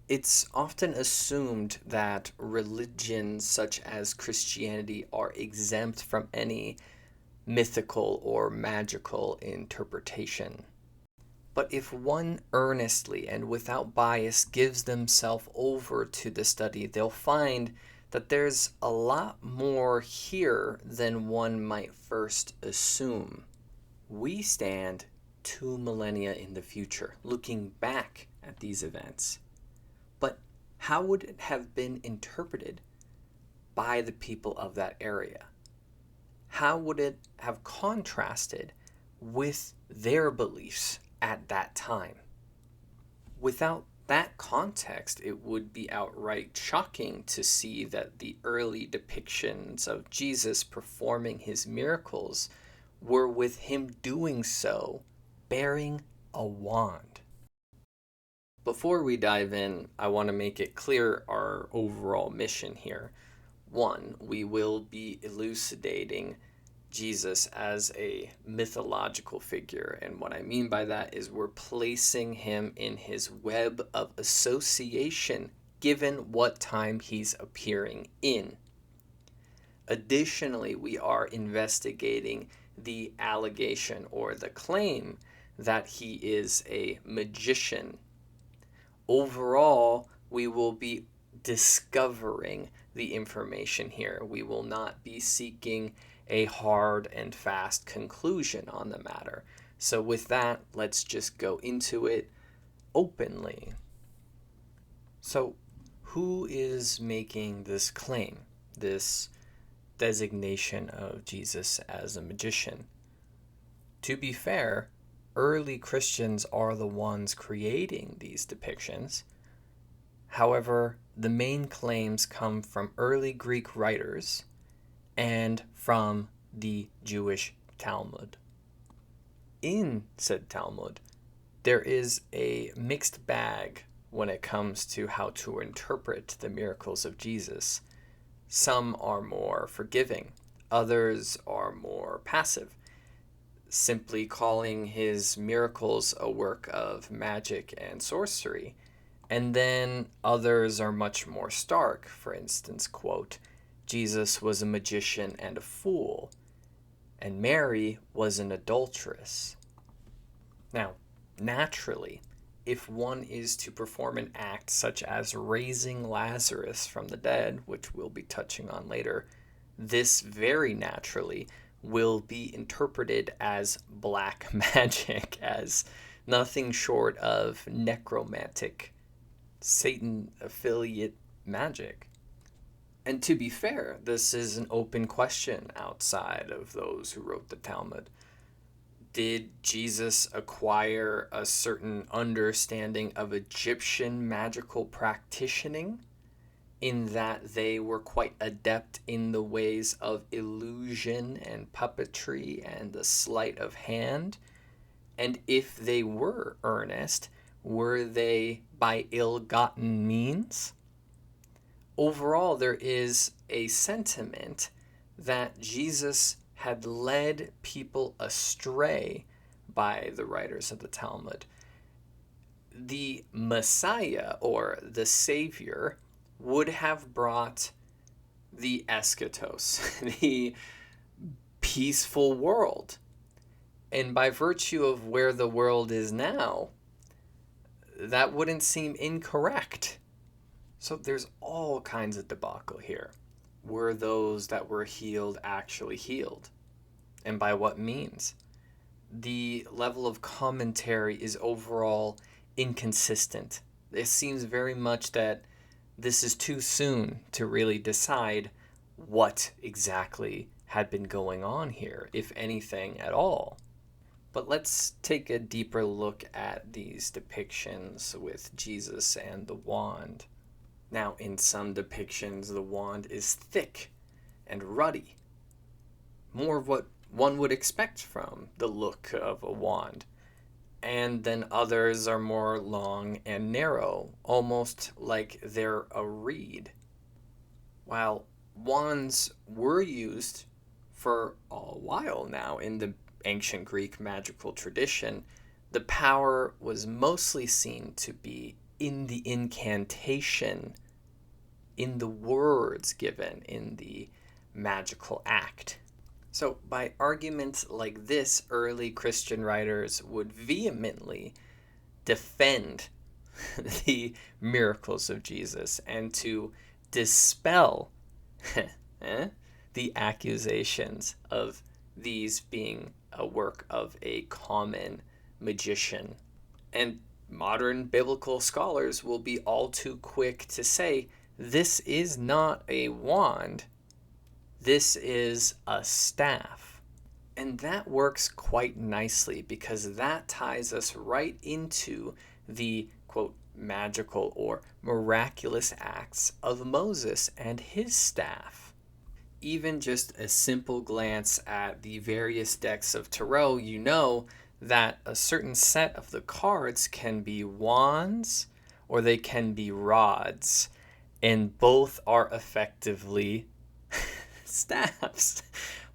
It's often assumed that religions such as Christianity are exempt from any mythical or magical interpretation. But if one earnestly and without bias gives themselves over to the study, they'll find that there's a lot more here than one might first assume. We stand 2 millennia in the future, looking back at these events. But how would it have been interpreted by the people of that area? How would it have contrasted with their beliefs at that time? Without that context, it would be outright shocking to see that the early depictions of Jesus performing his miracles were with him doing so bearing a wand. Before we dive in, I want to make it clear our overall mission here. One, we will be elucidating Jesus as a mythological figure. And what I mean by that is we're placing him in his web of association given what time he's appearing in. Additionally, we are investigating the allegation or the claim that he is a magician. Overall, we will be discovering the information here. We will not be seeking a hard and fast conclusion on the matter. So, with that, let's just go into it openly. So, who is making this claim, this designation of Jesus as a magician? To be fair, early Christians are the ones creating these depictions. However, the main claims come from early Greek writers and from the Jewish Talmud. In said Talmud, there is a mixed bag when it comes to how to interpret the miracles of Jesus. Some are more forgiving, others are more passive, simply calling his miracles a work of magic and sorcery. And then others are much more stark. For instance, quote, Jesus was a magician and a fool, and Mary was an adulteress. Now, naturally, if one is to perform an act such as raising Lazarus from the dead, which we'll be touching on later, this very naturally will be interpreted as black magic, as nothing short of necromantic, Satan affiliate magic. And to be fair, this is an open question outside of those who wrote the Talmud. Did Jesus acquire a certain understanding of Egyptian magical practicing, in that they were quite adept in the ways of illusion and puppetry and the sleight of hand? And if they were earnest, were they by ill-gotten means? Overall, there is a sentiment that Jesus had led people astray by the writers of the Talmud. The Messiah, or the Savior, would have brought the eschatos, the peaceful world. And by virtue of where the world is now, that wouldn't seem incorrect. So there's all kinds of debacle here. Were those that were healed actually healed? And by what means? The level of commentary is overall inconsistent. It seems very much that this is too soon to really decide what exactly had been going on here, if anything at all. But let's take a deeper look at these depictions with Jesus and the wand. Now, in some depictions, the wand is thick and ruddy, more of what one would expect from the look of a wand. And then others are more long and narrow, almost like they're a reed. While wands were used for a while now in the ancient Greek magical tradition, the power was mostly seen to be in the incantation, in the words given in the magical act. So by arguments like this, early Christian writers would vehemently defend the miracles of Jesus and to dispel the accusations of these being a work of a common magician. And modern biblical scholars will be all too quick to say, this is not a wand, this is a staff. And that works quite nicely because that ties us right into the, quote, magical or miraculous acts of Moses and his staff. Even just a simple glance at the various decks of tarot, you know that a certain set of the cards can be wands or they can be rods, and both are effectively staffs.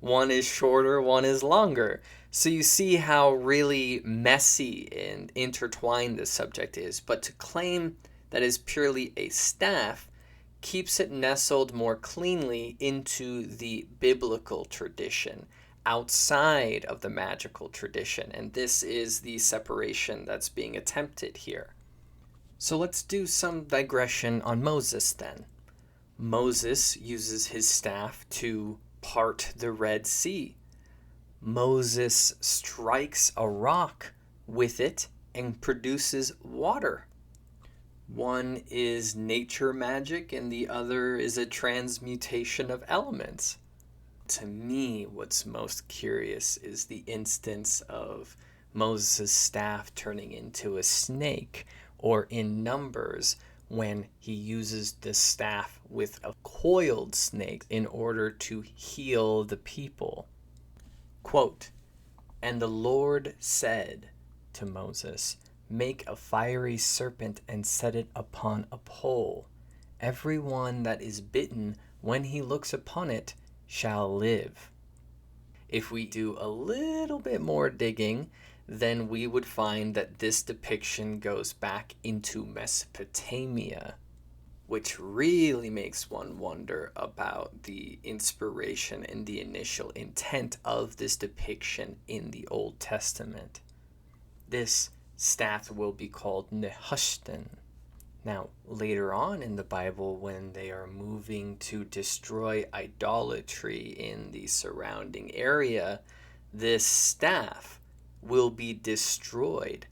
One is shorter, one is longer. So you see how really messy and intertwined this subject is. But to claim that is purely a staff keeps it nestled more cleanly into the biblical tradition, outside of the magical tradition. And this is the separation that's being attempted here. So let's do some digression on Moses then. Moses uses his staff to part the Red Sea. Moses strikes a rock with it and produces water. One is nature magic and the other is a transmutation of elements. To me, what's most curious is the instance of Moses' staff turning into a snake, or in Numbers, when he uses the staff with a coiled snake in order to heal the people. Quote, "And the Lord said to Moses, make a fiery serpent and set it upon a pole. Every one that is bitten when he looks upon it shall live." If we do a little bit more digging, then we would find that this depiction goes back into Mesopotamia, which really makes one wonder about the inspiration and the initial intent of this depiction in the Old Testament. This staff will be called Nehushtan. Now, later on in the Bible, when they are moving to destroy idolatry in the surrounding area, this staff will be destroyed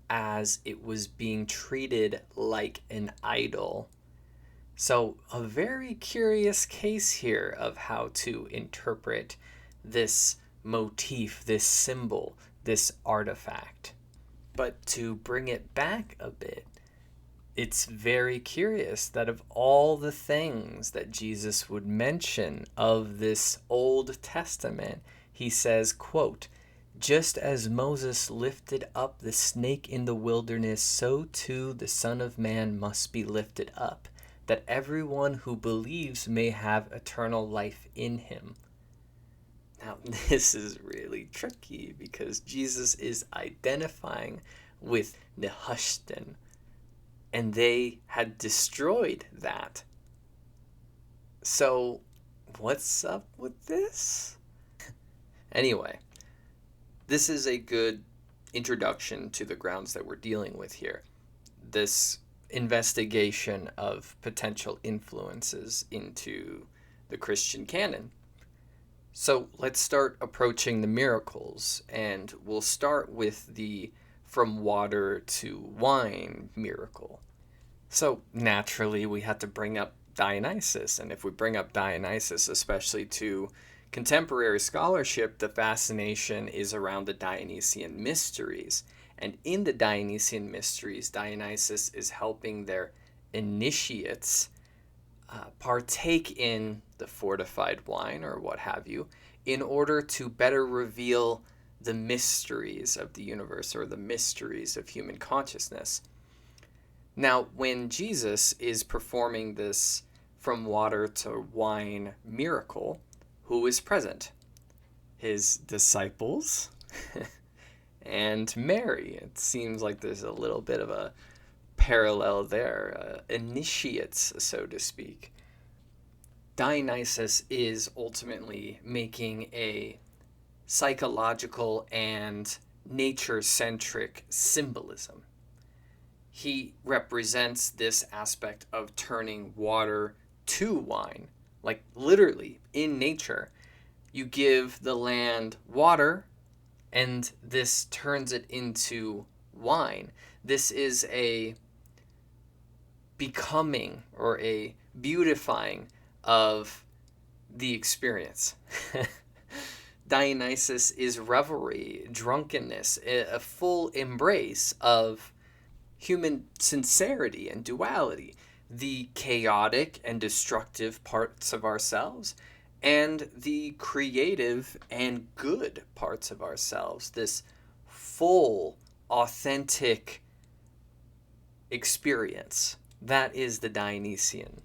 as it was being treated like an idol. So, a very curious case here of how to interpret this motif, this symbol, this artifact. But to bring it back a bit, it's very curious that of all the things that Jesus would mention of this Old Testament, he says, quote, "Just as Moses lifted up the snake in the wilderness, so too the Son of Man must be lifted up, that everyone who believes may have eternal life in him." Now, this is really tricky because Jesus is identifying with Nehushtan, and they had destroyed that. So, what's up with this? Anyway, this is a good introduction to the grounds that we're dealing with here. This investigation of potential influences into the Christian canon. So let's start approaching the miracles, and we'll start with the from water to wine miracle. So naturally we had to bring up Dionysus, and if we bring up Dionysus, especially to contemporary scholarship, the fascination is around the Dionysian mysteries. And in the Dionysian mysteries, Dionysus is helping their initiates partake in the fortified wine or what have you, in order to better reveal the mysteries of the universe or the mysteries of human consciousness. Now, when Jesus is performing this from water to wine miracle, who is present? His disciples and Mary. It seems like there's a little bit of a parallel there, initiates, so to speak. Dionysus is ultimately making a psychological and nature-centric symbolism. He represents this aspect of turning water to wine, like literally in nature. You give the land water, and this turns it into wine. This is a becoming or a beautifying of the experience. Dionysus is revelry, drunkenness, a full embrace of human sincerity and duality, the chaotic and destructive parts of ourselves, and the creative and good parts of ourselves. This full, authentic experience. That is the Dionysian.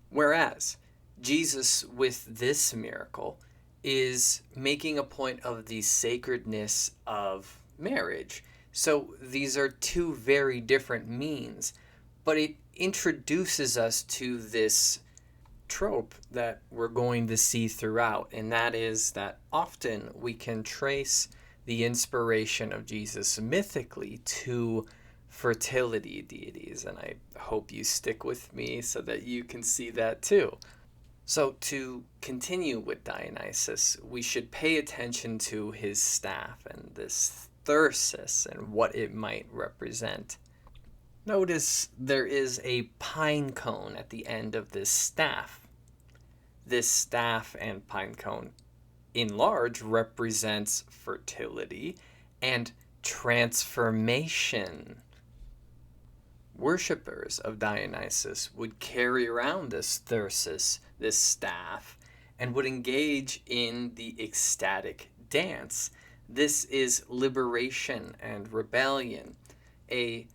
Whereas Jesus, with this miracle, is making a point of the sacredness of marriage. So these are two very different means, but it introduces us to this trope that we're going to see throughout, and that is that often we can trace the inspiration of Jesus mythically to fertility deities, and I hope you stick with me so that you can see that too. So to continue with Dionysus, we should pay attention to his staff and this thyrsus and what it might represent. Notice there is a pine cone at the end of this staff. This staff and pine cone in large represents fertility and transformation. Worshippers of Dionysus would carry around this thyrsus, this staff, and would engage in the ecstatic dance. This is liberation and rebellion, a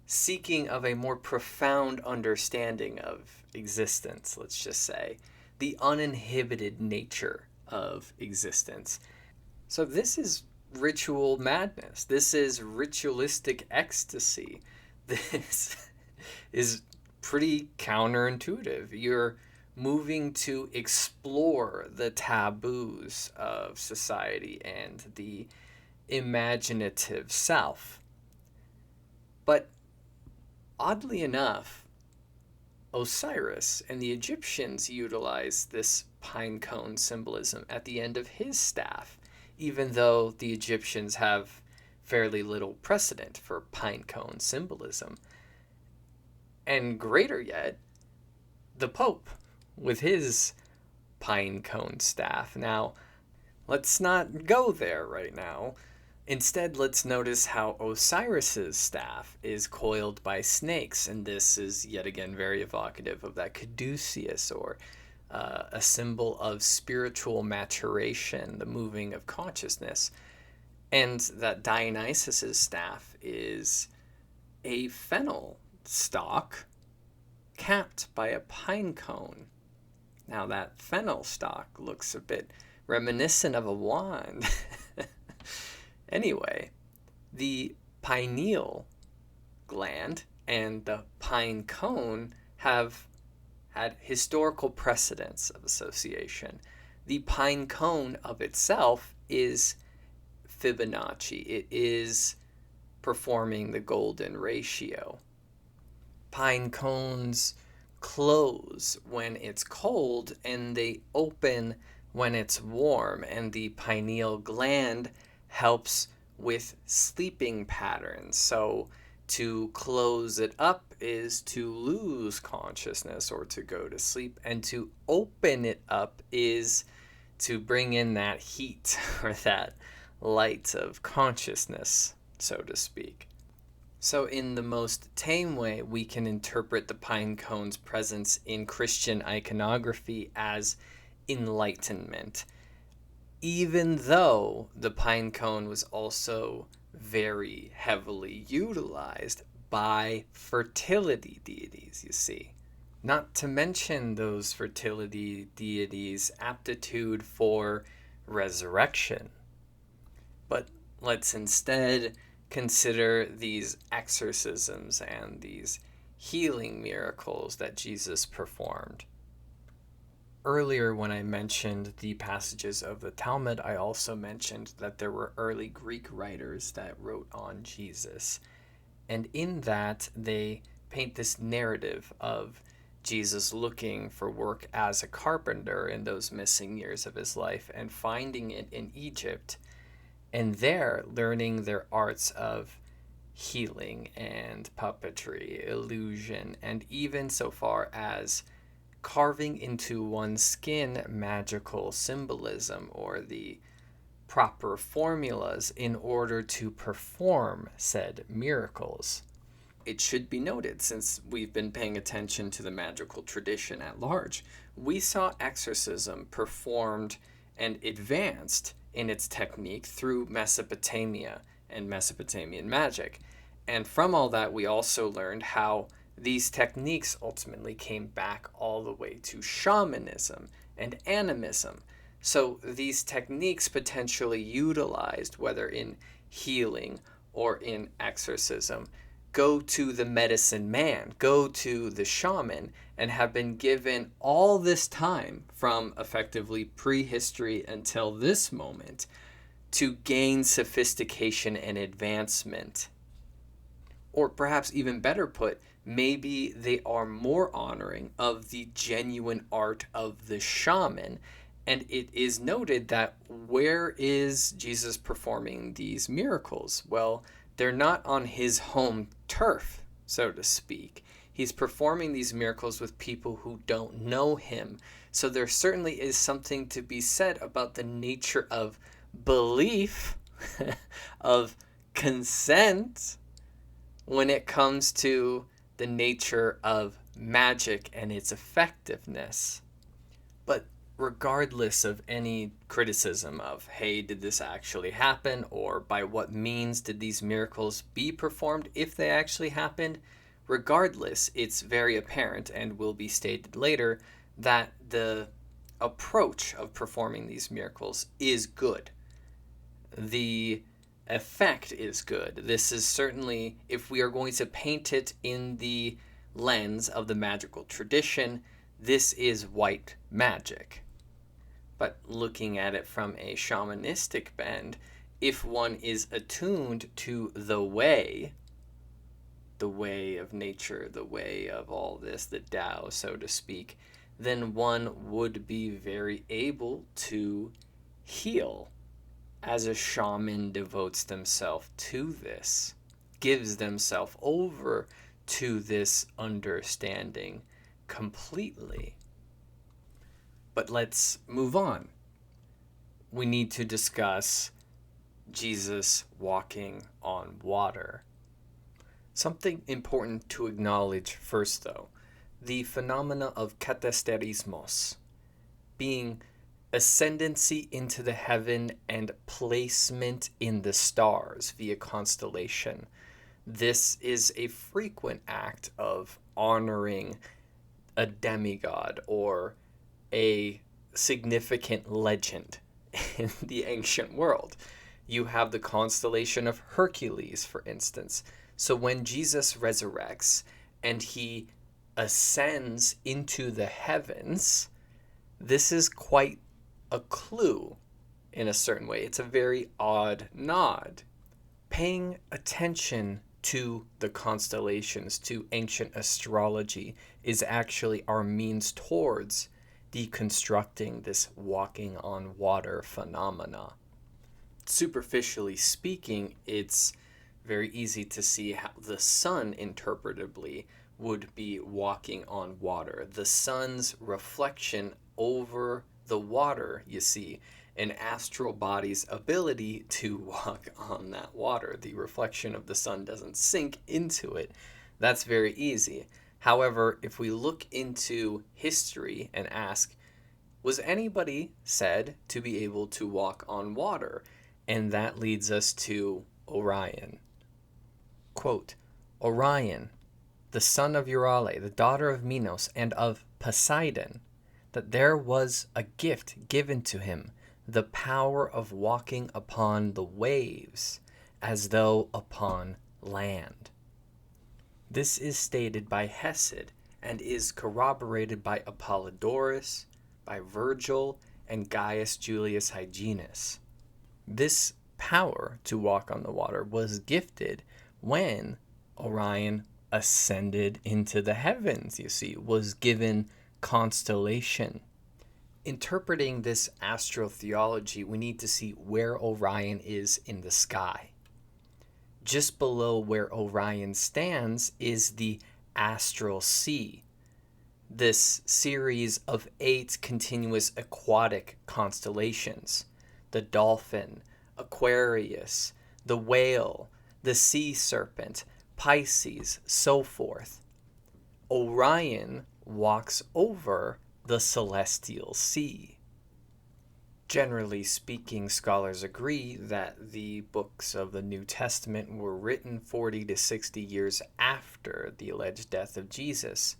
seeking of a more profound understanding of existence, let's just say, the uninhibited nature of existence. So this is ritual madness. This is ritualistic ecstasy. This is pretty counterintuitive. You're moving to explore the taboos of society and the imaginative self. But oddly enough, Osiris and the Egyptians utilized this pine cone symbolism at the end of his staff, even though the Egyptians have fairly little precedent for pine cone symbolism. And greater yet, the Pope with his pine cone staff. Now, let's not go there right now. Instead, let's notice how Osiris's staff is coiled by snakes, and this is yet again very evocative of that caduceus, or a symbol of spiritual maturation, the moving of consciousness. And that Dionysus's staff is a fennel stalk capped by a pine cone. Now that fennel stalk looks a bit reminiscent of a wand. Anyway, the pineal gland and the pine cone have had historical precedents of association. The pine cone of itself is Fibonacci. It is performing the golden ratio. Pine cones close when it's cold and they open when it's warm, and the pineal gland helps with sleeping patterns. So to close it up is to lose consciousness or to go to sleep, and to open it up is to bring in that heat or that light of consciousness, so to speak. So in the most tame way, we can interpret the pine cone's presence in Christian iconography as enlightenment, even though the pine cone was also very heavily utilized by fertility deities, you see. Not to mention those fertility deities' aptitude for resurrection. But let's instead consider these exorcisms and these healing miracles that Jesus performed. Earlier, when I mentioned the passages of the Talmud, I also mentioned that there were early Greek writers that wrote on Jesus. And in that, they paint this narrative of Jesus looking for work as a carpenter in those missing years of his life and finding it in Egypt, and there learning their arts of healing and puppetry, illusion, and even so far as carving into one's skin magical symbolism or the proper formulas in order to perform said miracles. It should be noted, since we've been paying attention to the magical tradition at large, we saw exorcism performed and advanced in its technique through Mesopotamia and Mesopotamian magic. And from all that, we also learned how these techniques ultimately came back all the way to shamanism and animism. So these techniques potentially utilized, whether in healing or in exorcism, go to the medicine man, go to the shaman, and have been given all this time from effectively prehistory until this moment to gain sophistication and advancement. Or perhaps even better put, maybe they are more honoring of the genuine art of the shaman. And it is noted that where is Jesus performing these miracles? Well, they're not on his home turf, so to speak. He's performing these miracles with people who don't know him. So there certainly is something to be said about the nature of belief, of consent, when it comes to the nature of magic and its effectiveness. But regardless of any criticism of, hey, did this actually happen? Or by what means did these miracles be performed if they actually happened? Regardless, it's very apparent, and will be stated later, that the approach of performing these miracles is good. The effect is good. This is certainly, if we are going to paint it in the lens of the magical tradition, this is white magic. But looking at it from a shamanistic bend, if one is attuned to the way of nature, the way of all this, the Tao, so to speak, then one would be very able to heal, as a shaman devotes themselves to this, gives themselves over to this understanding completely. But let's move on. We need to discuss Jesus walking on water. Something important to acknowledge first, though, the phenomena of katasterismos, being ascendancy into the heaven and placement in the stars via constellation. This is a frequent act of honoring a demigod or a significant legend in the ancient world. You have the constellation of Hercules, for instance. So when Jesus resurrects and he ascends into the heavens, this is quite a clue in a certain way. It's a very odd nod. Paying attention to the constellations, to ancient astrology, is actually our means towards deconstructing this walking on water phenomena. Superficially speaking, it's very easy to see how the sun interpretably would be walking on water. The sun's reflection over the water, you see, an astral body's ability to walk on that water. The reflection of the sun doesn't sink into it. That's very easy. However, if we look into history and ask, was anybody said to be able to walk on water? And that leads us to Orion. Quote, Orion, the son of Eurale, the daughter of Minos and of Poseidon, that there was a gift given to him, the power of walking upon the waves, as though upon land. This is stated by Hesiod and is corroborated by Apollodorus, by Virgil, and Gaius Julius Hyginus. This power to walk on the water was gifted when Orion ascended into the heavens, was given constellation. Interpreting this astrotheology, we need to see where Orion is in the sky. Just below where Orion stands is the astral sea, this series of 8 continuous aquatic constellations: the dolphin, Aquarius, the whale, the sea serpent, Pisces, so forth. Orion walks over the celestial sea. Generally speaking, scholars agree that the books of the New Testament were written 40 to 60 years after the alleged death of Jesus.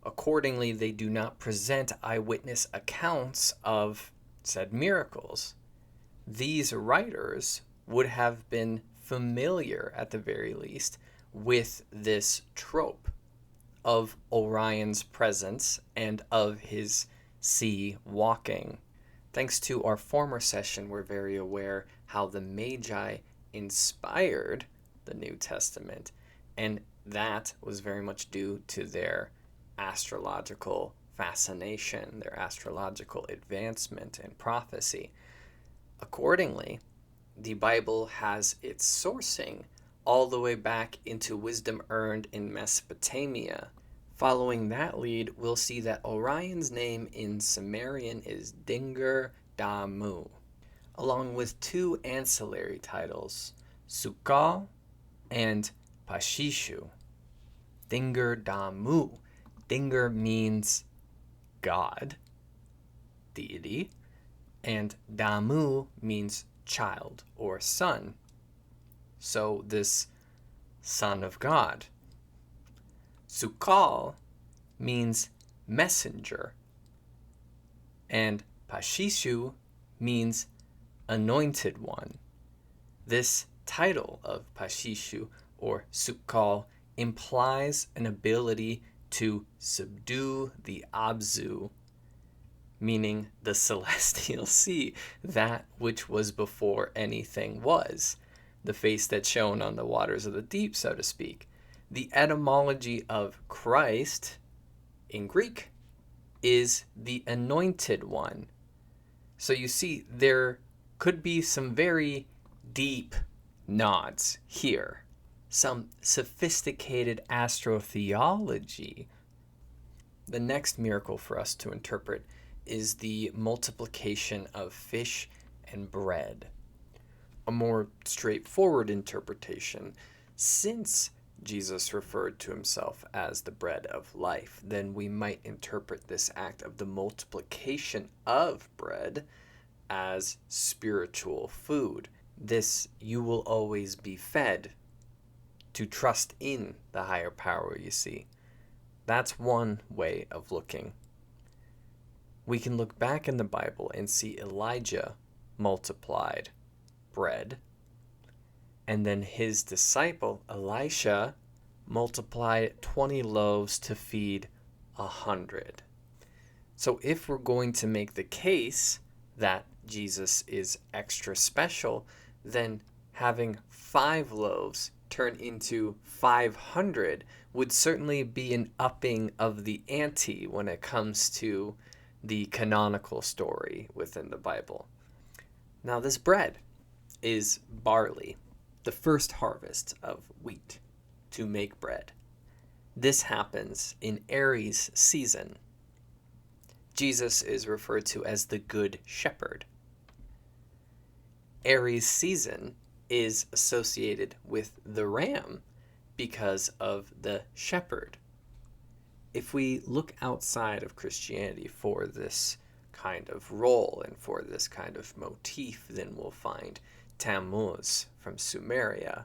Accordingly, they do not present eyewitness accounts of said miracles. These writers would have been familiar, at the very least, with this trope of Orion's presence and of his sea walking. Thanks to our former session, we're very aware how the Magi inspired the New Testament, and that was very much due to their astrological fascination, their astrological advancement and prophecy. Accordingly, the Bible has its sourcing all the way back into wisdom earned in Mesopotamia. Following that lead, we'll see that Orion's name in Sumerian is Dingur Damu, along with 2 ancillary titles, Sukal and Pashishu. Dingur Damu. Dingur means God, deity, and Damu means child or son. So this son of God. Sukal means messenger, and Pashishu means anointed one. This title of Pashishu or Sukal implies an ability to subdue the Abzu, meaning the celestial sea, that which was before anything was, the face that shone on the waters of the deep, so to speak. The etymology of Christ in Greek is the anointed one. So you see, there could be some very deep nods here, some sophisticated astrotheology. The next miracle for us to interpret is the multiplication of fish and bread. A more straightforward interpretation, since Jesus referred to himself as the bread of life, then we might interpret this act of the multiplication of bread as spiritual food. This you will always be fed, to trust in the higher power, you see. That's one way of looking. We can look back in the Bible and see Elijah multiplied bread, and then his disciple Elisha multiplied 20 loaves to feed 100. So if we're going to make the case that Jesus is extra special, then having 5 loaves turn into 500 would certainly be an upping of the ante when it comes to the canonical story within the Bible. Now, this bread is barley, the first harvest of wheat to make bread. This happens in Aries season. Jesus is referred to as the Good Shepherd. Aries season is associated with the ram because of the shepherd. If we look outside of Christianity for this kind of role and for this kind of motif, then we'll find Tammuz from Sumeria,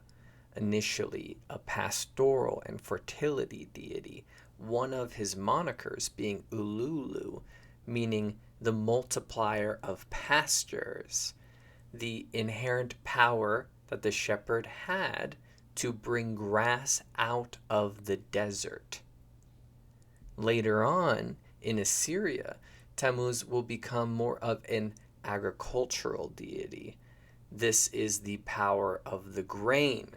initially a pastoral and fertility deity, one of his monikers being Ululu, meaning the multiplier of pastures. The inherent power that the shepherd had to bring grass out of the desert. Later on, in Assyria, Tammuz will become more of an agricultural deity. This is the power of the grain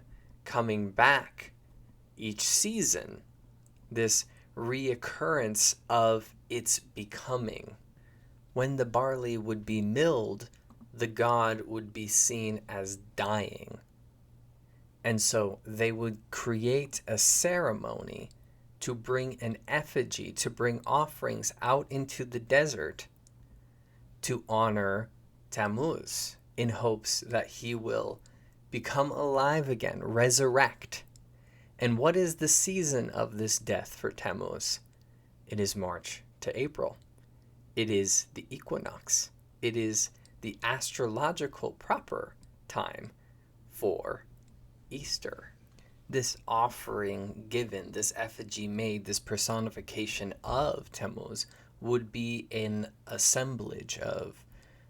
coming back each season, this reoccurrence of its becoming. When the barley would be milled, the god would be seen as dying. And so they would create a ceremony to bring an effigy, to bring offerings out into the desert to honor Tammuz in hopes that he will become alive again, resurrect. And what is the season of this death for Tammuz? It is March to April. It is the equinox. It is the astrological proper time for Easter. This offering given, this effigy made, this personification of Tammuz would be an assemblage of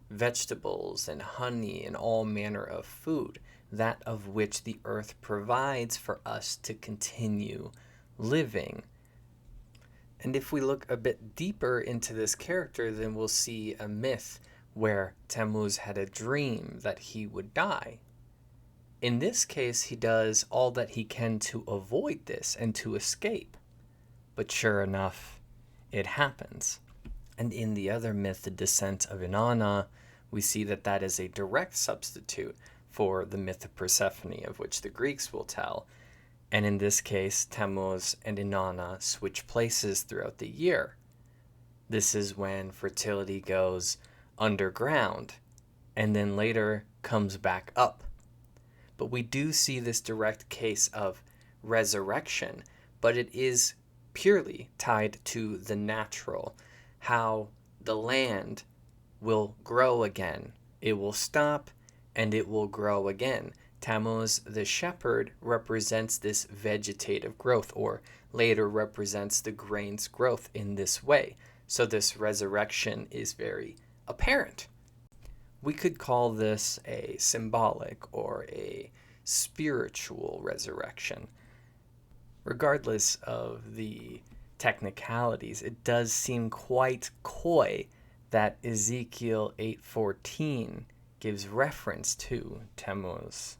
vegetables and honey and all manner of food, that of which the earth provides for us to continue living. And if we look a bit deeper into this character, then we'll see a myth where Tammuz had a dream that he would die. In this case, he does all that he can to avoid this and to escape. But sure enough, it happens. And in the other myth, the descent of Inanna, we see that that is a direct substitute for the myth of Persephone, of which the Greeks will tell. And in this case, Tammuz and Inanna switch places throughout the year. This is when fertility goes underground and then later comes back up. But we do see this direct case of resurrection, but it is purely tied to the natural, how the land will grow again. It will stop and it will grow again. Tammuz, the shepherd, represents this vegetative growth, or later represents the grain's growth in this way. So this resurrection is very apparent. We could call this a symbolic or a spiritual resurrection. Regardless of the technicalities, it does seem quite coy that Ezekiel 8:14 gives reference to Tammuz.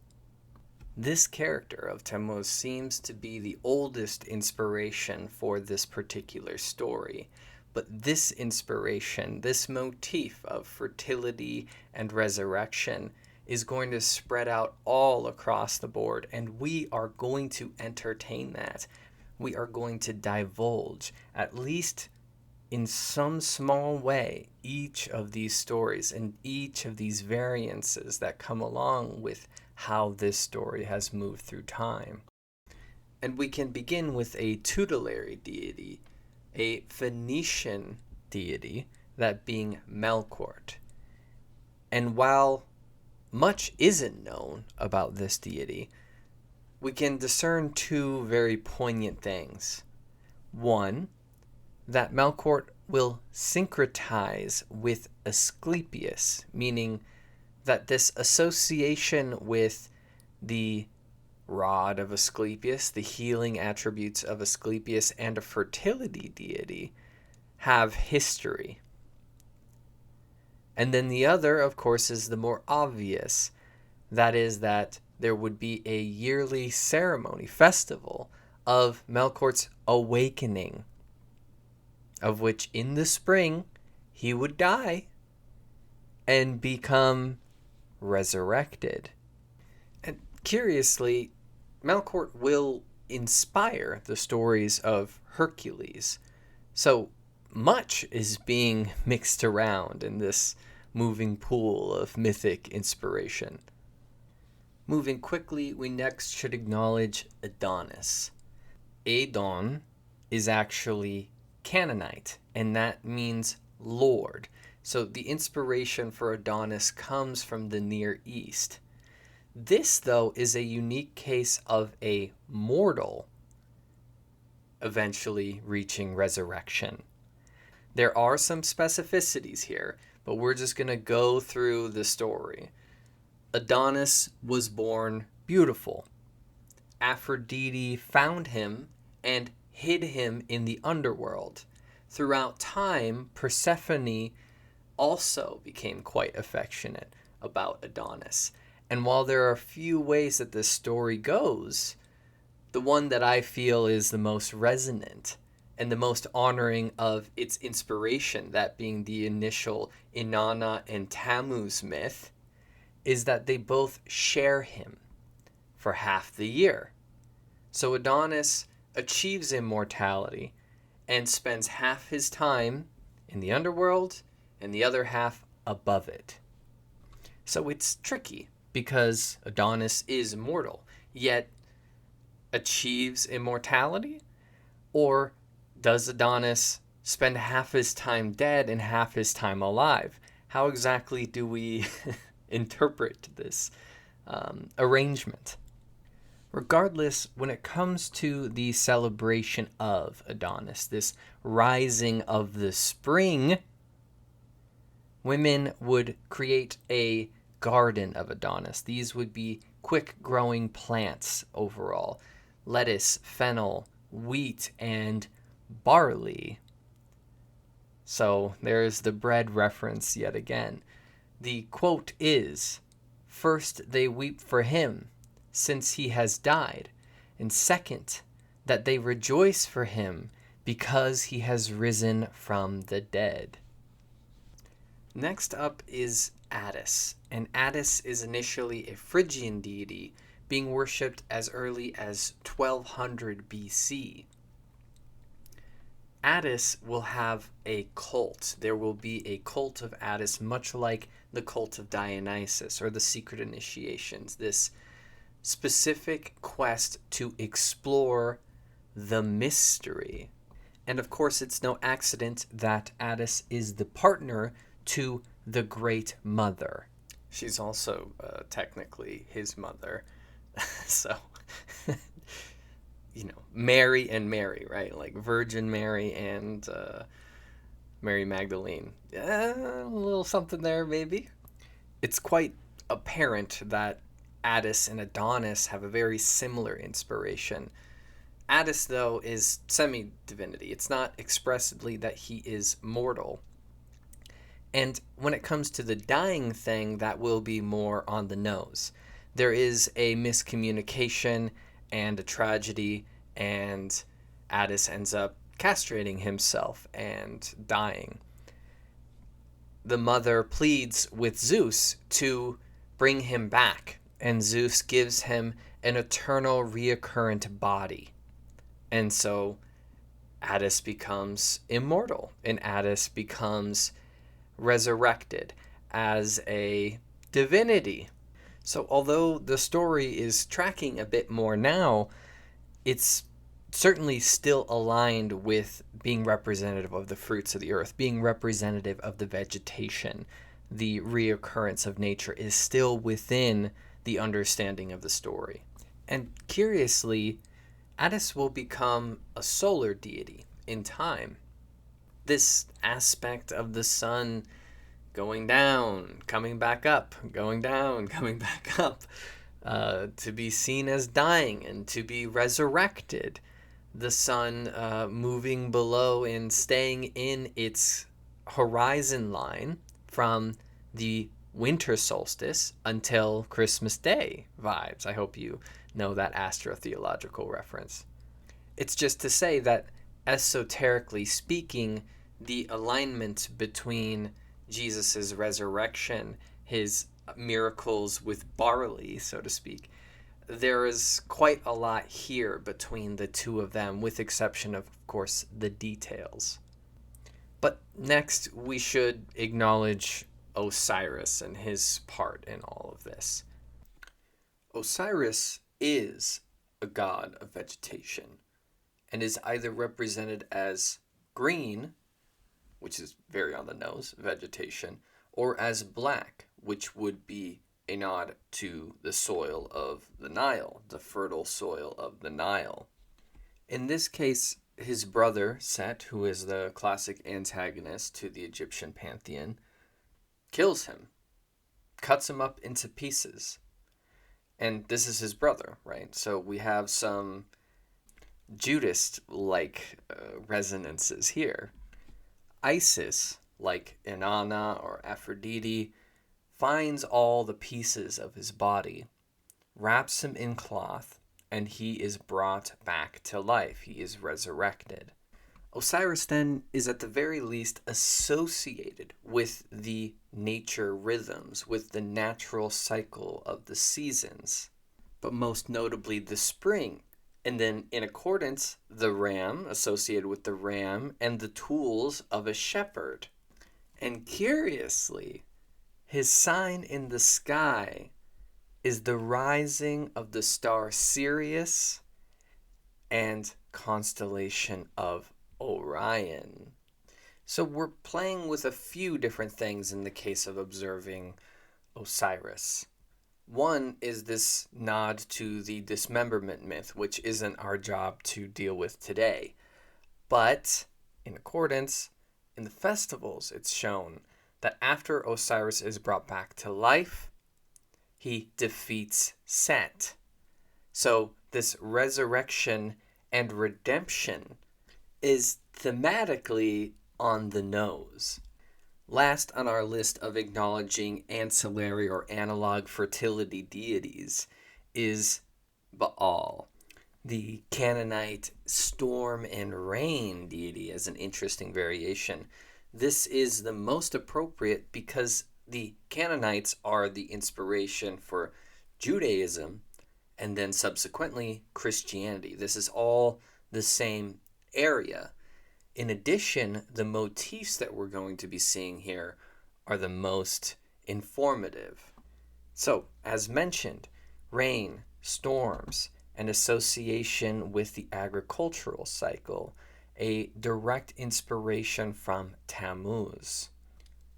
This character of Tammuz seems to be the oldest inspiration for this particular story. But this inspiration, this motif of fertility and resurrection, is going to spread out all across the board, and we are going to entertain that. We are going to divulge, at least in some small way, each of these stories and each of these variances that come along with how this story has moved through time. And we can begin with a tutelary deity, a Phoenician deity, that being Melkort. And while much isn't known about this deity, we can discern two very poignant things. One, that Melkort will syncretize with Asclepius, meaning that this association with the rod of Asclepius, the healing attributes of Asclepius, and a fertility deity have history. And then the other, of course, is the more obvious. That is that there would be a yearly ceremony, festival, of Melkort's awakening, of which in the spring he would die and become resurrected. And curiously, Melkort will inspire the stories of Hercules. So much is being mixed around in this moving pool of mythic inspiration. Moving quickly, we next should acknowledge Adonis. Adon is actually Canaanite, and that means Lord. So the inspiration for Adonis comes from the Near East. This, though, is a unique case of a mortal eventually reaching resurrection. There are some specificities here, but we're just going to go through the story. Adonis was born beautiful. Aphrodite found him and hid him in the underworld. Throughout time, Persephone also became quite affectionate about Adonis. And while there are a few ways that this story goes, the one that I feel is the most resonant and the most honoring of its inspiration, that being the initial Inanna and Tammuz myth, is that they both share him for half the year. So Adonis achieves immortality and spends half his time in the underworld and the other half above it. So it's tricky because Adonis is mortal, yet achieves immortality? Or does Adonis spend half his time dead and half his time alive? How exactly do we interpret this arrangement? Regardless, when it comes to the celebration of Adonis, this rising of the spring, women would create a garden of Adonis. These would be quick growing plants overall: lettuce, fennel, wheat, and barley. So there's the bread reference yet again. The quote is, "First they weep for him, since he has died, and second, that they rejoice for him, because he has risen from the dead." Next up is Attis, and Attis is initially a Phrygian deity being worshipped as early as 1200 BC. Attis will have a cult. There will be a cult of Attis, much like the cult of Dionysus or the secret initiations, this specific quest to explore the mystery. And of course, it's no accident that Attis is the partner to the Great Mother. She's also technically his mother. So, Mary and Mary, right? Like Virgin Mary and Mary Magdalene. A little something there, maybe. It's quite apparent that Attis and Adonis have a very similar inspiration. Attis, though, is semi-divinity. It's not expressly that he is mortal. And when it comes to the dying thing, that will be more on the nose. There is a miscommunication and a tragedy, and Attis ends up castrating himself and dying. The mother pleads with Zeus to bring him back, and Zeus gives him an eternal reoccurrent body. And so Attis becomes immortal, and Attis becomes resurrected as a divinity. So although the story is tracking a bit more now, it's certainly still aligned with being representative of the fruits of the earth, being representative of the vegetation. The reoccurrence of nature is still within the understanding of the story. And curiously, Attis will become a solar deity in time. This aspect of the sun going down, coming back up, going down, coming back up, to be seen as dying and to be resurrected. The sun moving below and staying in its horizon line from the winter solstice until Christmas Day vibes. I hope you know that astrotheological reference. It's just to say that, esoterically speaking, the alignment between Jesus' resurrection, his miracles with barley, so to speak, there is quite a lot here between the two of them, with exception of course, the details. But next, we should acknowledge Osiris and his part in all of this. Osiris is a god of vegetation and is either represented as green, which is very on the nose, vegetation, or as black, which would be a nod to the soil of the Nile, the fertile soil of the Nile. In this case, his brother, Set, who is the classic antagonist to the Egyptian pantheon, kills him, cuts him up into pieces. And this is his brother, right? So we have some Judas-like resonances here. Isis, like Inanna or Aphrodite, finds all the pieces of his body, wraps him in cloth, and he is brought back to life. He is resurrected. Osiris then is at the very least associated with the nature rhythms, with the natural cycle of the seasons, but most notably the spring. And then in accordance, the ram, associated with the ram, and the tools of a shepherd. And curiously, his sign in the sky is the rising of the star Sirius and constellation of Orion. So we're playing with a few different things in the case of observing Osiris. One is this nod to the dismemberment myth, which isn't our job to deal with today. But in accordance, in the festivals, it's shown that after Osiris is brought back to life, he defeats Set. So this resurrection and redemption is thematically on the nose. Last on our list of acknowledging ancillary or analog fertility deities is Baal, the Canaanite storm and rain deity, as an interesting variation. This is the most appropriate because the Canaanites are the inspiration for Judaism and then subsequently Christianity. This is all the same area. In addition, the motifs that we're going to be seeing here are the most informative. So, as mentioned, rain, storms, and association with the agricultural cycle, a direct inspiration from Tammuz.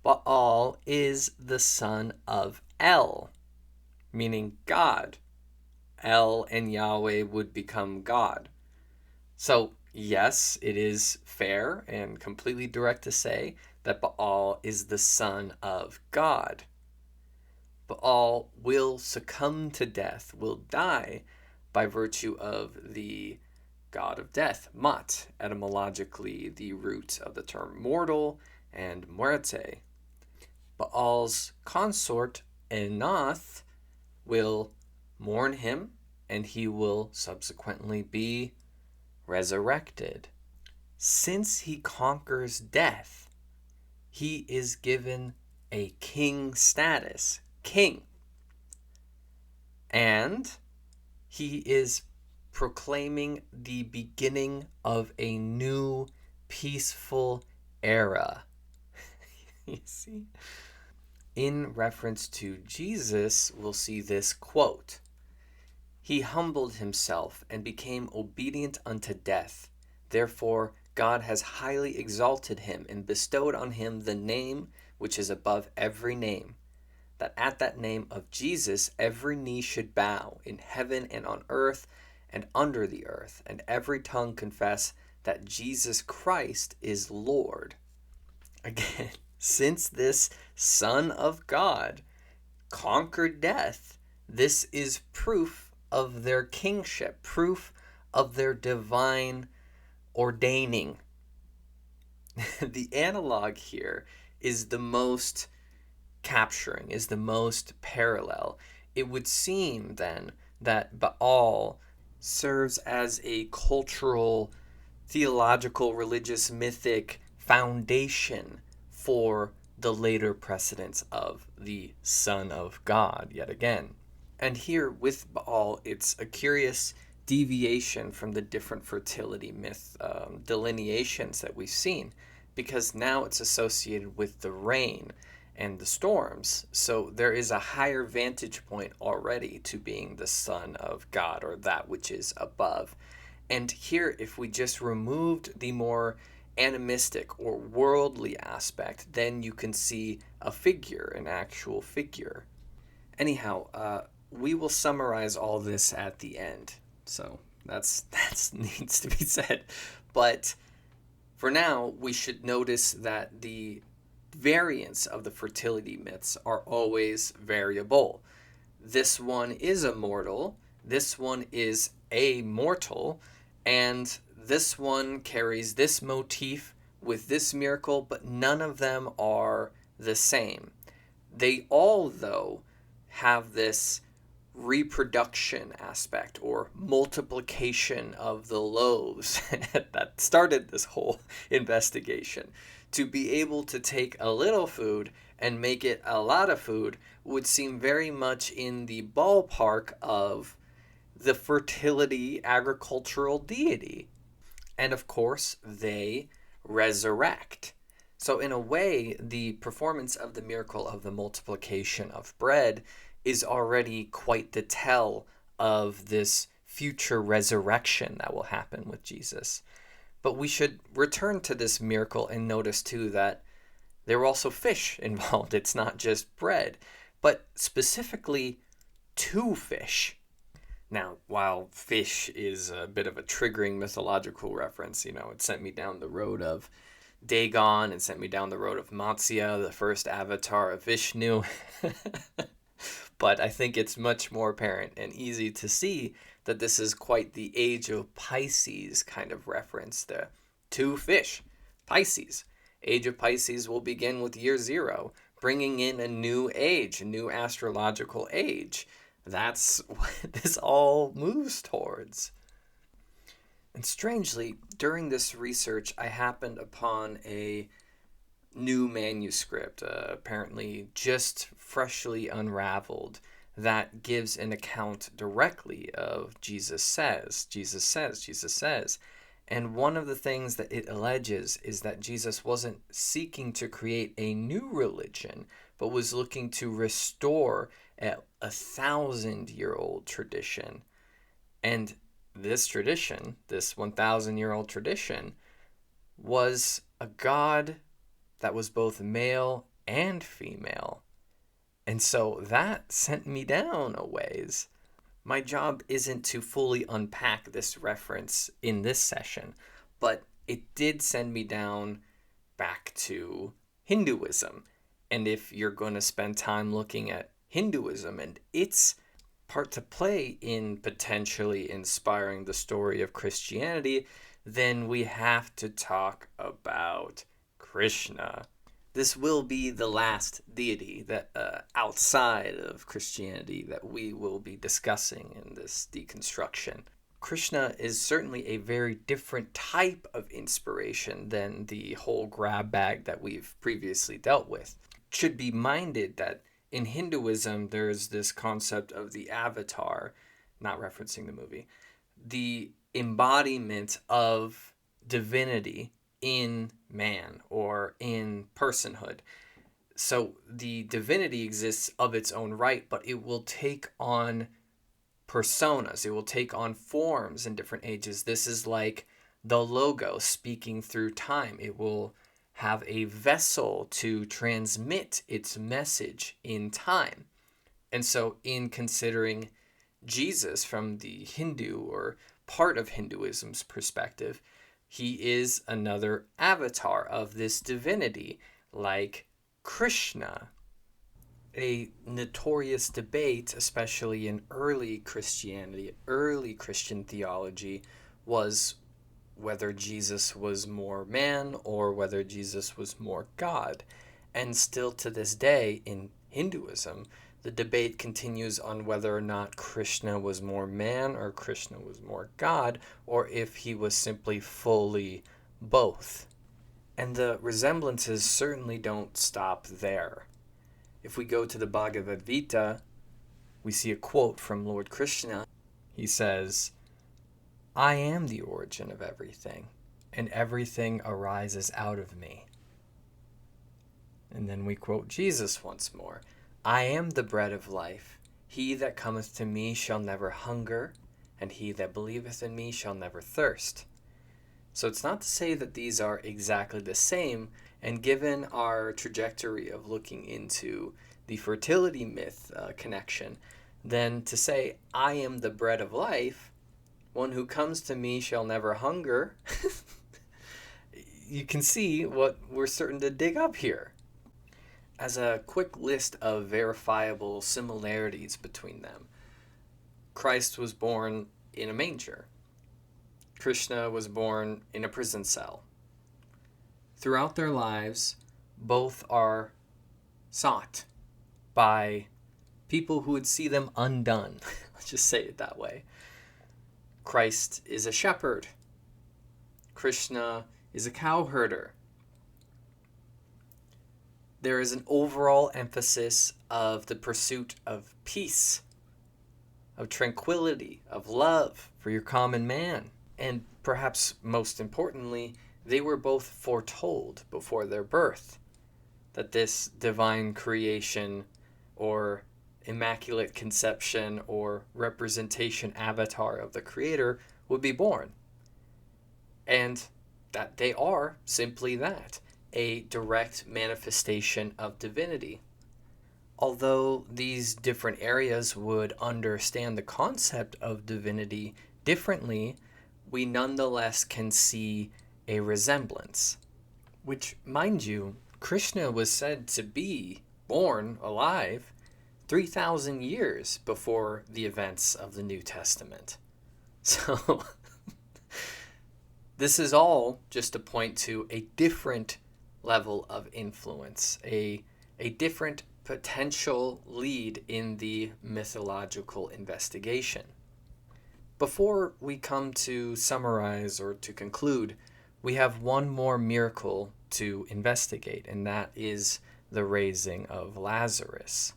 Baal is the son of El, meaning God. El and Yahweh would become God. So, yes, it is fair and completely direct to say that Baal is the son of God. Baal will succumb to death, will die by virtue of the god of death, Mat, etymologically the root of the term mortal and muerte. Baal's consort, Enoth, will mourn him, and he will subsequently be resurrected. Since he conquers death, he is given a king status, king. And he is proclaiming the beginning of a new peaceful era. You see? In reference to Jesus, we'll see this quote. He humbled himself and became obedient unto death. Therefore, God has highly exalted him and bestowed on him the name which is above every name, that at that name of Jesus every knee should bow in heaven and on earth and under the earth, and every tongue confess that Jesus Christ is Lord. Again, since this Son of God conquered death, this is proof of their kingship, proof of their divine ordaining. The analog here is the most capturing, is the most parallel. It would seem then that Baal serves as a cultural, theological, religious, mythic foundation for the later precedents of the Son of God, yet again. And here with Baal, it's a curious deviation from the different fertility myth delineations that we've seen, because now it's associated with the rain and the storms. So there is a higher vantage point already to being the Son of God, or that which is above. And here, if we just removed the more animistic or worldly aspect, then you can see a figure, an actual figure. Anyhow, we will summarize all this at the end. So that's needs to be said. But for now, we should notice that the variants of the fertility myths are always variable. This one is immortal, this one is amortal, and this one carries this motif with this miracle, but none of them are the same. They all, though, have this reproduction aspect or multiplication of the loaves that started this whole investigation. To be able to take a little food and make it a lot of food would seem very much in the ballpark of the fertility agricultural deity. And of course, they resurrect. So, in a way, the performance of the miracle of the multiplication of bread is already quite the tell of this future resurrection that will happen with Jesus. But we should return to this miracle and notice too that there were also fish involved. It's not just bread, but specifically 2 fish. Now, while fish is a bit of a triggering mythological reference, it sent me down the road of Dagon and sent me down the road of Matsya, the first avatar of Vishnu. But I think it's much more apparent and easy to see that this is quite the age of Pisces kind of reference. The 2 fish, Pisces. Age of Pisces will begin with year 0, bringing in a new age, a new astrological age. That's what this all moves towards. And strangely, during this research, I happened upon a new manuscript, apparently just freshly unraveled, that gives an account directly of Jesus says. And one of the things that it alleges is that Jesus wasn't seeking to create a new religion, but was looking to restore a 1,000-year-old tradition. And this tradition, this 1,000-year-old tradition, was a God that was both male and female. And so that sent me down a ways. My job isn't to fully unpack this reference in this session, but it did send me down back to Hinduism. And if you're going to spend time looking at Hinduism and its part to play in potentially inspiring the story of Christianity, then we have to talk about Krishna. This will be the last deity that outside of Christianity that we will be discussing in this deconstruction. Krishna is certainly a very different type of inspiration than the whole grab bag that we've previously dealt with. It should be minded that in Hinduism, there's this concept of the avatar, not referencing the movie, the embodiment of divinity in man or in personhood. So the divinity exists of its own right, but it will take on personas. It will take on forms in different ages. This is like the Logos speaking through time. It will have a vessel to transmit its message in time. And so in considering Jesus from the Hindu or part of Hinduism's perspective, he is another avatar of this divinity, like Krishna. A notorious debate, especially in early Christianity, early Christian theology, was whether Jesus was more man or whether Jesus was more God. And still to this day in Hinduism, the debate continues on whether or not Krishna was more man or Krishna was more God, or if he was simply fully both. And the resemblances certainly don't stop there. If we go to the Bhagavad Gita, we see a quote from Lord Krishna. He says, "I am the origin of everything, and everything arises out of me." And then we quote Jesus once more. "I am the bread of life. He that cometh to me shall never hunger, and he that believeth in me shall never thirst." So it's not to say that these are exactly the same, and given our trajectory of looking into the fertility myth connection, then to say, "I am the bread of life, one who comes to me shall never hunger," you can see what we're starting to dig up here. As a quick list of verifiable similarities between them, Christ was born in a manger. Krishna was born in a prison cell. Throughout their lives, both are sought by people who would see them undone. Let's just say it that way. Christ is a shepherd. Krishna is a cowherder. There is an overall emphasis of the pursuit of peace, of tranquility, of love for your common man. And perhaps most importantly, they were both foretold before their birth that this divine creation or immaculate conception or representation avatar of the Creator would be born. And that they are simply that, a direct manifestation of divinity. Although these different areas would understand the concept of divinity differently, we nonetheless can see a resemblance. Which, mind you, Krishna was said to be born alive 3,000 years before the events of the New Testament. So, this is all just to point to a different level of influence, a different potential lead in the mythological investigation. Before we come to summarize or to conclude, we have one more miracle to investigate, and that is the raising of Lazarus.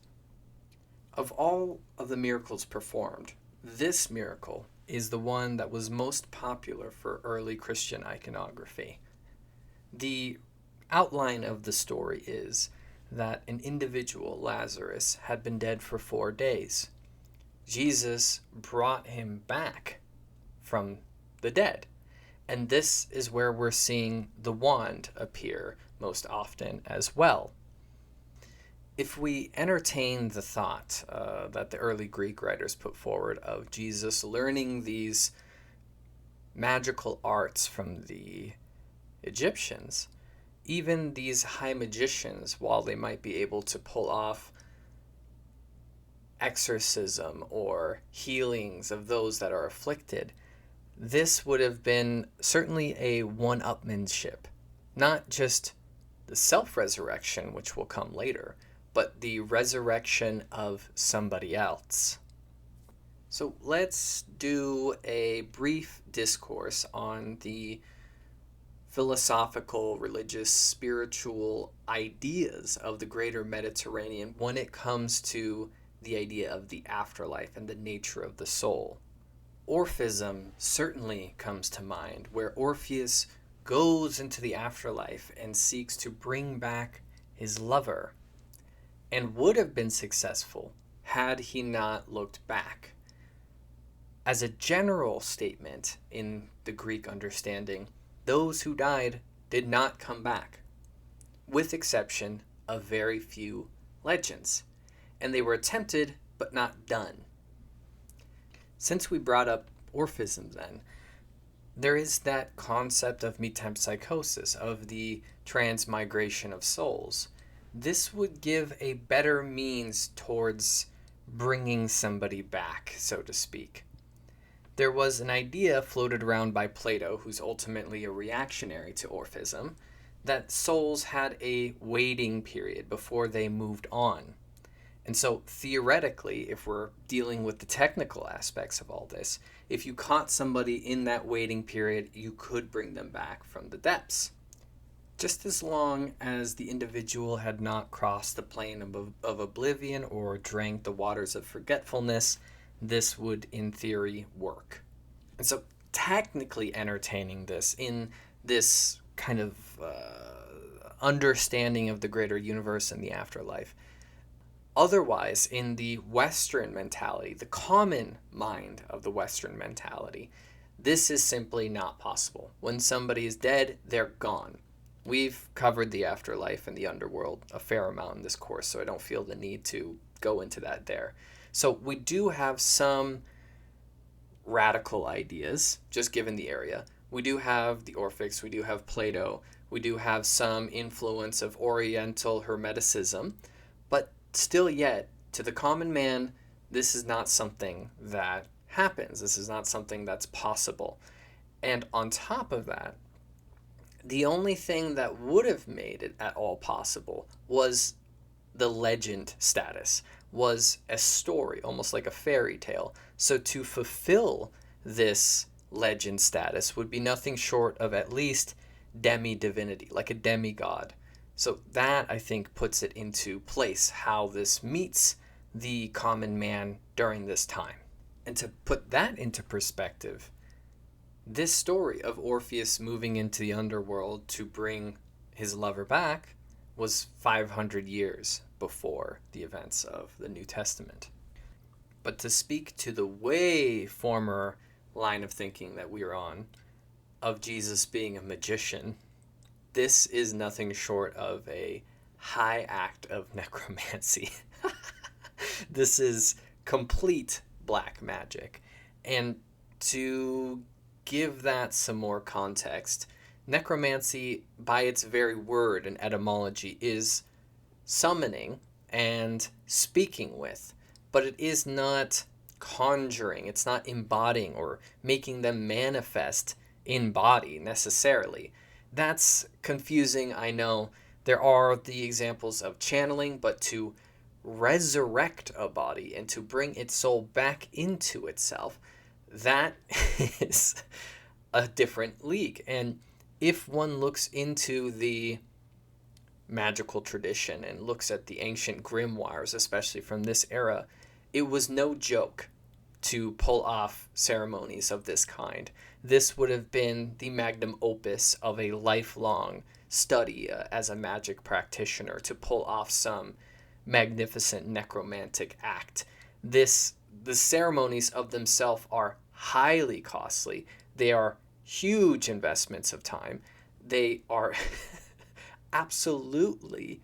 Of all of the miracles performed, this miracle is the one that was most popular for early Christian iconography. The outline of the story is that an individual, Lazarus, had been dead for 4 days. Jesus brought him back from the dead. And this is where we're seeing the wand appear most often as well. If we entertain the thought that the early Greek writers put forward of Jesus learning these magical arts from the Egyptians, even these high magicians, while they might be able to pull off exorcism or healings of those that are afflicted, this would have been certainly a one-upmanship, not just the self-resurrection, which will come later, but the resurrection of somebody else. So let's do a brief discourse on the philosophical, religious, spiritual ideas of the greater Mediterranean when it comes to the idea of the afterlife and the nature of the soul. Orphism certainly comes to mind, where Orpheus goes into the afterlife and seeks to bring back his lover, and would have been successful had he not looked back. As a general statement in the Greek understanding, those who died did not come back, with exception of very few legends, and they were attempted but not done. Since we brought up Orphism then, there is that concept of metempsychosis, of the transmigration of souls. This would give a better means towards bringing somebody back, so to speak. There was an idea floated around by Plato, who's ultimately a reactionary to Orphism, that souls had a waiting period before they moved on. And so theoretically, if we're dealing with the technical aspects of all this, if you caught somebody in that waiting period, you could bring them back from the depths. Just as long as the individual had not crossed the plane of oblivion or drank the waters of forgetfulness, this would, in theory, work. And so technically entertaining this in this kind of understanding of the greater universe and the afterlife. Otherwise, in the Western mentality, the common mind of the Western mentality, this is simply not possible. When somebody is dead, they're gone. We've covered the afterlife and the underworld a fair amount in this course, so I don't feel the need to go into that there. So we do have some radical ideas, just given the area. We do have the Orphics, we do have Plato, We do have some influence of Oriental Hermeticism, but still yet, to the common man, this is not something that happens. This is not something that's possible. And on top of that, the only thing that would have made it at all possible was the legend status, was a story, almost like a fairy tale. So to fulfill this legend status would be nothing short of at least demi-divinity, like a demigod. So that, I think, puts it into place, how this meets the common man during this time. And to put that into perspective, this story of Orpheus moving into the underworld to bring his lover back was 500 years before the events of the New Testament. But to speak to the way former line of thinking that we're on, of Jesus being a magician, this is nothing short of a high act of necromancy. This is complete black magic. And to give that some more context, necromancy, by its very word and etymology, is summoning and speaking with, but it is not conjuring, it's not embodying or making them manifest in body necessarily. That's confusing, I know. There are the examples of channeling, but to resurrect a body and to bring its soul back into itself, that is a different league. And if one looks into the magical tradition and looks at the ancient grimoires, especially from this era, it was no joke to pull off ceremonies of this kind. This would have been the magnum opus of a lifelong study as a magic practitioner, to pull off some magnificent necromantic act. The ceremonies of themselves are highly costly. They are huge investments of time. They are absolutely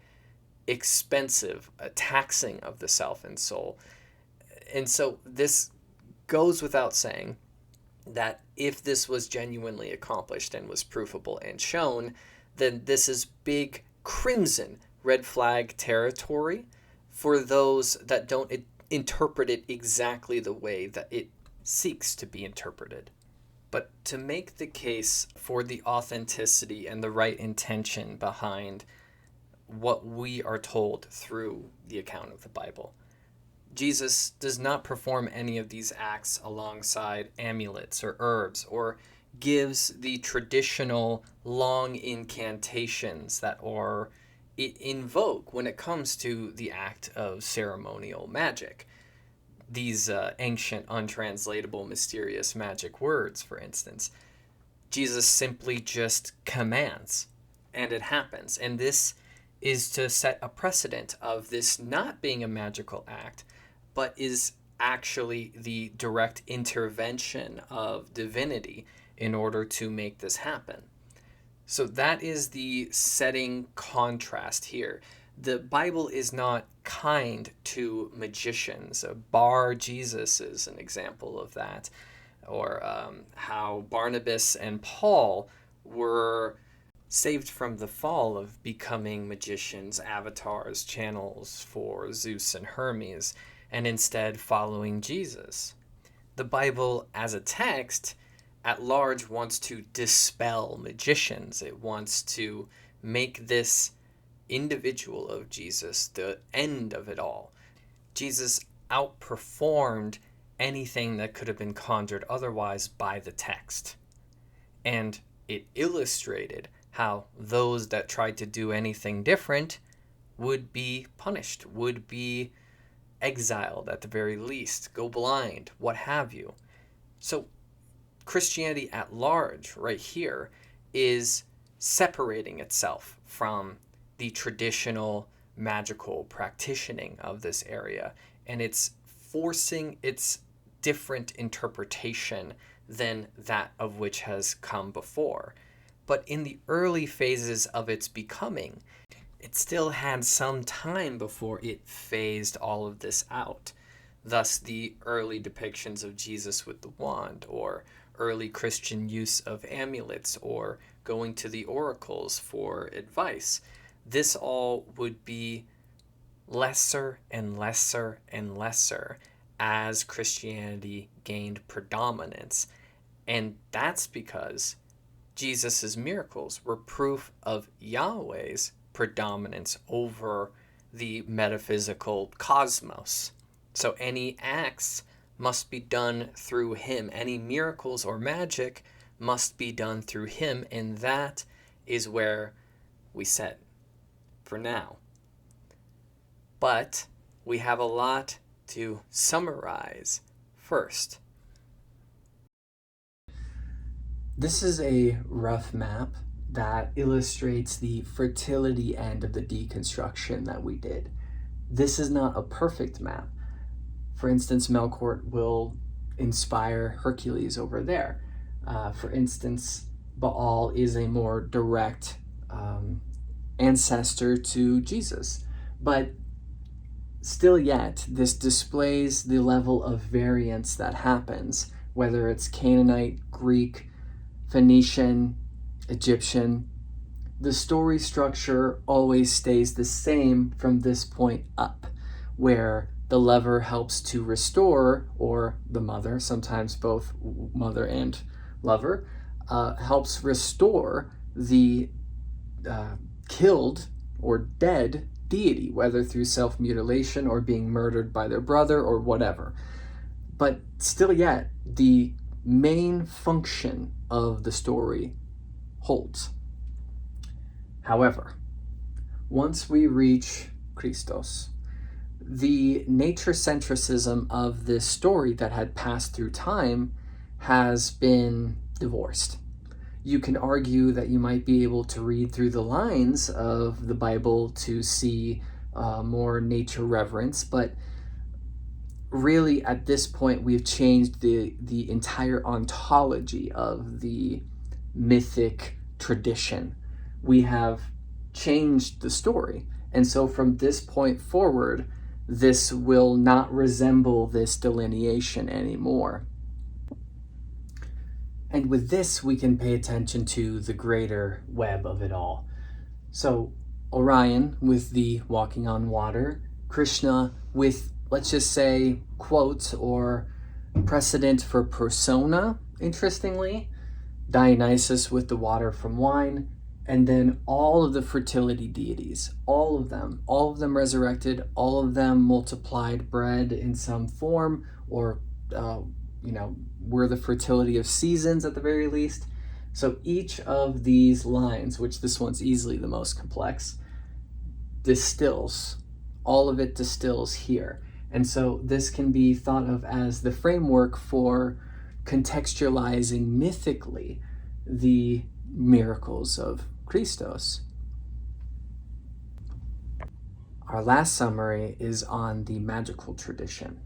expensive, taxing of the self and soul. And so this goes without saying that if this was genuinely accomplished and was provable and shown, then this is big crimson red flag territory for those that don't interpret it exactly the way that it seeks to be interpreted. But to make the case for the authenticity and the right intention behind what we are told through the account of the Bible, Jesus does not perform any of these acts alongside amulets or herbs, or gives the traditional long incantations that are in vogue when it comes to the act of ceremonial magic. These ancient, untranslatable, mysterious magic words, for instance. Jesus simply just commands, and it happens. And this is to set a precedent of this not being a magical act, but is actually the direct intervention of divinity in order to make this happen. So that is the setting contrast here. The Bible is not kind to magicians. Bar Jesus is an example of that. Or how Barnabas and Paul were saved from the fall of becoming magicians, avatars, channels for Zeus and Hermes, and instead following Jesus. The Bible as a text at large wants to dispel magicians. It wants to make this individual of Jesus the end of it all. Jesus outperformed anything that could have been conjured otherwise by the text. And it illustrated how those that tried to do anything different would be punished, would be exiled at the very least, go blind, what have you. So Christianity at large, right here, is separating itself from the traditional magical practicing of this area, and it's forcing its different interpretation than that of which has come before. But in the early phases of its becoming, it still had some time before it phased all of this out. Thus, the early depictions of Jesus with the wand, or early Christian use of amulets, or going to the oracles for advice. This all would be lesser and lesser and lesser as Christianity gained predominance. And that's because Jesus' miracles were proof of Yahweh's predominance over the metaphysical cosmos. So any acts must be done through him. Any miracles or magic must be done through him. And that is where we set for now. But we have a lot to summarize first. This is a rough map that illustrates the fertility end of the deconstruction that we did. This is not a perfect map. For instance, Melkort will inspire Hercules over there. For instance, Baal is a more direct ancestor to Jesus. But still yet, this displays the level of variance that happens, whether it's Canaanite, Greek, Phoenician, Egyptian. The story structure always stays the same from this point up, where the lover helps to restore, or the mother, sometimes both mother and lover, helps restore the killed or dead deity, whether through self-mutilation or being murdered by their brother or whatever. But still yet, the main function of the story holds. However, once we reach Christos, the nature-centricism of this story that had passed through time has been divorced. You can argue that you might be able to read through the lines of the Bible to see more nature reverence, but really at this point we've changed the entire ontology of the mythic tradition. We have changed the story. And so from this point forward, this will not resemble this delineation anymore. And with this, we can pay attention to the greater web of it all. So Orion with the walking on water, Krishna with, let's just say, quote or precedent for persona, interestingly, Dionysus with the water from wine, and then all of the fertility deities, all of them resurrected, all of them multiplied bread in some form, or were the fertility of seasons at the very least. So each of these lines, which this one's easily the most complex, distills. All of it distills here. And so this can be thought of as the framework for contextualizing mythically the miracles of Christos. Our last summary is on the magical tradition.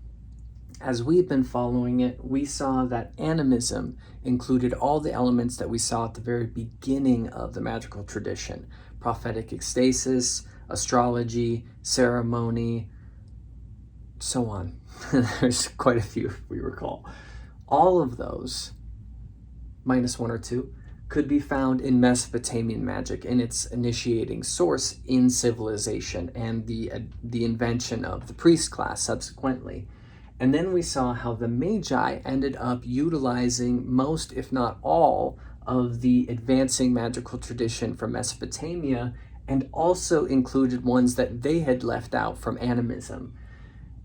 As we've been following it, we saw that animism included all the elements that we saw at the very beginning of the magical tradition: prophetic ecstasis, astrology, ceremony, so on. There's quite a few, if we recall. All of those, minus one or two, could be found in Mesopotamian magic in its initiating source in civilization and the invention of the priest class subsequently. And then we saw how the Magi ended up utilizing most, if not all, of the advancing magical tradition from Mesopotamia, and also included ones that they had left out from animism.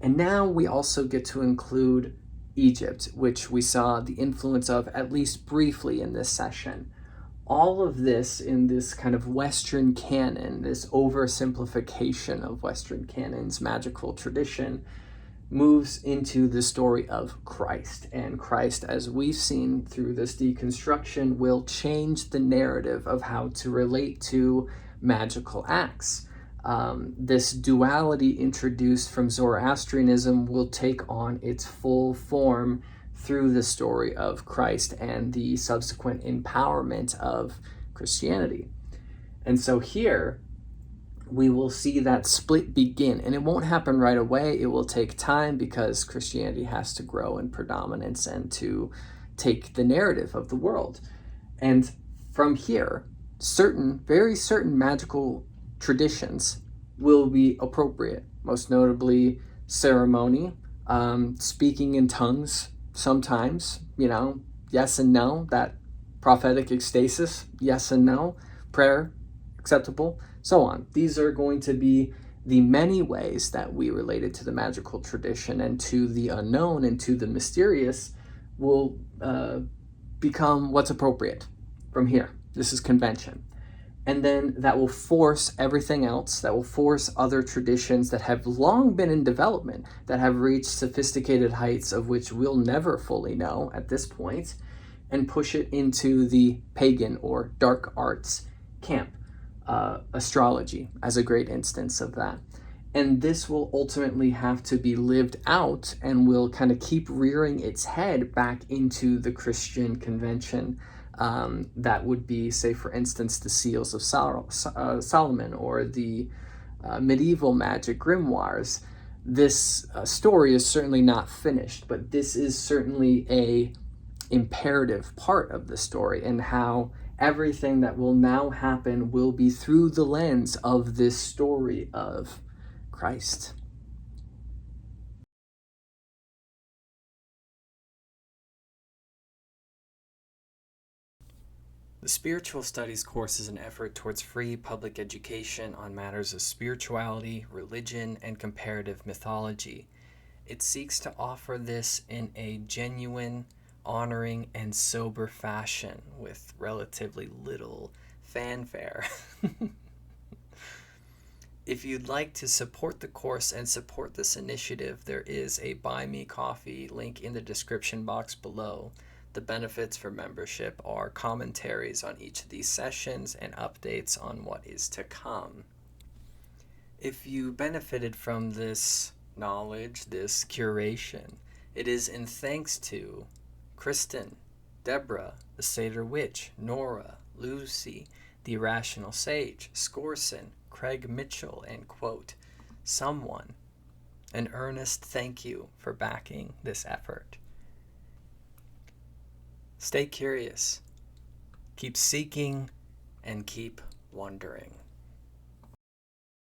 And now we also get to include Egypt, which we saw the influence of at least briefly in this session. All of this in this kind of Western canon, this oversimplification of Western canon's magical tradition, moves into the story of Christ. And Christ, as we've seen through this deconstruction, will change the narrative of how to relate to magical acts. This duality introduced from Zoroastrianism will take on its full form through the story of Christ and the subsequent empowerment of Christianity. And so here, we will see that split begin, and it won't happen right away. It will take time because Christianity has to grow in predominance and to take the narrative of the world. And from here, very certain magical traditions will be appropriate, most notably ceremony, speaking in tongues sometimes, yes and no, that prophetic ecstasis, yes and no, prayer, acceptable, so on. These are going to be the many ways that we related to the magical tradition, and to the unknown and to the mysterious will become what's appropriate from here. This is convention. And then that will force everything else, that will force other traditions that have long been in development, that have reached sophisticated heights of which we'll never fully know at this point, and push it into the pagan or dark arts camp. Astrology as a great instance of that. And this will ultimately have to be lived out, and will kind of keep rearing its head back into the Christian convention. That would be, say, for instance, the Seals of Solomon, or the medieval magic grimoires. This story is certainly not finished, but this is certainly a imperative part of the story, and how everything that will now happen will be through the lens of this story of Christ. The Spiritual Studies course is an effort towards free public education on matters of spirituality, religion, and comparative mythology. It seeks to offer this in a genuine, honoring, and sober fashion with relatively little fanfare. If you'd like to support the course and support this initiative, there is a Buy Me Coffee link in the description box below. The benefits for membership are commentaries on each of these sessions and updates on what is to come. If you benefited from this knowledge, this curation, it is in thanks to Kristen, Deborah, the Seder Witch, Nora, Lucy, the Irrational Sage, Scorson, Craig Mitchell, and quote, someone. An earnest thank you for backing this effort. Stay curious, keep seeking, and keep wondering.